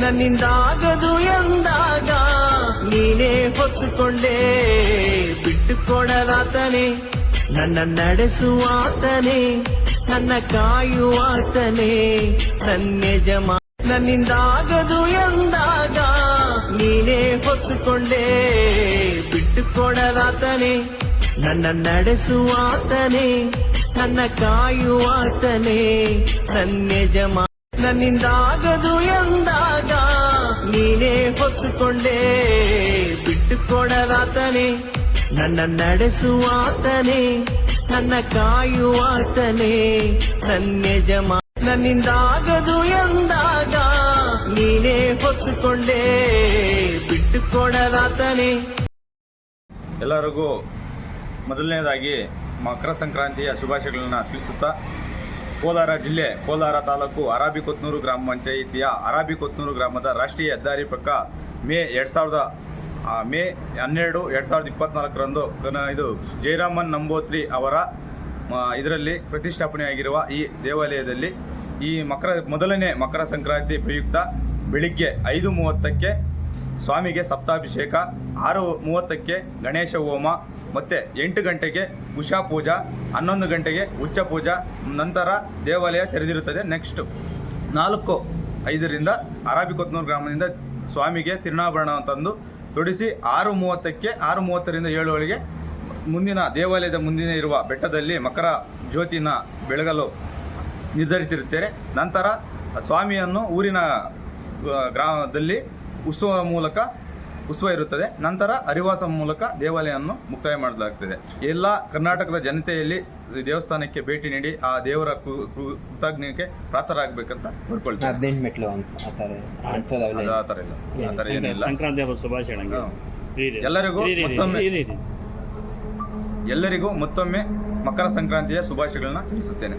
ನನ್ನಿಂದಾಗದು ಎಂದಾಗ ನೀನೇ ಹೊತ್ತುಕೊಂಡೆ, ಬಿಟ್ಟು ಕೊಡಲಾತನೆ ನನ್ನ ನಡೆಸುವಾತನೇ, ನನ್ನ ಕಾಯುವಾತನೇ ನನ್ನ ಯಜಮಾನ. ನನ್ನಿಂದಾಗದು ಎಂದಾಗ ನೀನೇ ಹೊತ್ತುಕೊಂಡೆ, ಬಿಟ್ಟು ಕೊಡಲಾತನೆ ನನ್ನ ನಡೆಸುವಾತನೇ, ನನ್ನ ಕಾಯುವಾತನೇ ನನ್ನ ಯಜಮಾನ. ನನ್ನಿಂದಾಗದು ಎಂದಾಗ ನೀನೇ ಹೊತ್ತುಕೊಂಡೆ, ಬಿಟ್ಟು ಕೊಡಲಾತನೆ ನನ್ನ ನಡೆಸುವಾತನೇ, ನನ್ನ ಕಾಯುವಾತನೇ ನನ್ನ ಯಜಮಾನ. ನನ್ನಿಂದಾಗದು ಎಂದಾಗ ನೀನೇ ಹೊತ್ತುಕೊಂಡೆ, ಬಿಟ್ಟು ಕೊಡಲಾತನೆ. ಎಲ್ಲರಿಗೂ ಮೊದಲನೇದಾಗಿ ಮಕರ ಸಂಕ್ರಾಂತಿಯ ಶುಭಾಶಯಗಳನ್ನು ತಿಳಿಸುತ್ತಾ, ಕೋಲಾರ ಜಿಲ್ಲೆ ಕೋಲಾರ ತಾಲೂಕು ಅರಾಬಿಕೊತ್ನೂರು ಗ್ರಾಮ ಪಂಚಾಯಿತಿಯ ಅರಾಬಿಕೊತ್ನೂರು ಗ್ರಾಮದ ರಾಷ್ಟ್ರೀಯ ಹೆದ್ದಾರಿ ಪಕ್ಕ ಮೇ 12, 2024ರಂದು ಇದು ಜಯರಾಮನ್ ನಂಬೋತ್ರಿ ಅವರ ಇದರಲ್ಲಿ ಪ್ರತಿಷ್ಠಾಪನೆಯಾಗಿರುವ ಈ ದೇವಾಲಯದಲ್ಲಿ ಈ ಮೊದಲನೇ ಮಕರ ಸಂಕ್ರಾಂತಿ ಪ್ರಯುಕ್ತ ಬೆಳಿಗ್ಗೆ 5:30ಕ್ಕೆ ಸ್ವಾಮಿಗೆ ಸಪ್ತಾಭಿಷೇಕ, 6:30ಕ್ಕೆ ಗಣೇಶ ಹೋಮ, ಮತ್ತು 8 ಗಂಟೆಗೆ ಉಷಾ ಪೂಜಾ, 11 ಗಂಟೆಗೆ ಉಚ್ಚ ಪೂಜಾ ನಂತರ ದೇವಾಲಯ ತೆರೆದಿರುತ್ತದೆ. ನೆಕ್ಸ್ಟ್ 4:05ರಿಂದ ಅರಾಬಿಕೊತ್ನೂರು ಗ್ರಾಮದಿಂದ ಸ್ವಾಮಿಗೆ ತಿರುನಾಭರಣ ತಂದು ತೊಡಿಸಿ 6:30ಕ್ಕೆ 6:30ರಿಂದ 7 ಮುಂದಿನ ದೇವಾಲಯದ ಮುಂದಿನ ಇರುವ ಬೆಟ್ಟದಲ್ಲಿ ಮಕರ ಜ್ಯೋತಿನ ಬೆಳಗಲು ನಿರ್ಧರಿಸಿರುತ್ತೇವೆ. ನಂತರ ಸ್ವಾಮಿಯನ್ನು ಊರಿನ ಗ್ರಾಮದಲ್ಲಿ ಉತ್ಸವ ಇರುತ್ತದೆ. ನಂತರ ಹರಿವಾಸ ಮೂಲಕ ದೇವಾಲಯವನ್ನು ಮುಕ್ತಾಯ ಮಾಡಲಾಗುತ್ತದೆ. ಎಲ್ಲ ಕರ್ನಾಟಕದ ಜನತೆಯಲ್ಲಿ ದೇವಸ್ಥಾನಕ್ಕೆ ಭೇಟಿ ನೀಡಿ ಆ ದೇವರ ಕೃತಜ್ಞತೆಗೆ ಪ್ರಾರ್ಥರಾಗಬೇಕಂತ ಕೋರ್ಕೊಳ್ತೀವಿ. 18 ಮೆಟ್ಲು ಆ ಥರ ಏನಿಲ್ಲ. ಸಂಕ್ರಾಂತಿ ಹಬ್ಬದ ಶುಭಾಶಯಗಳು ಎಲ್ಲರಿಗೂ ಮತ್ತೊಮ್ಮೆ ಮಕರ ಸಂಕ್ರಾಂತಿಯ ಶುಭಾಶಯಗಳನ್ನ ತಿಳಿಸುತ್ತೇನೆ.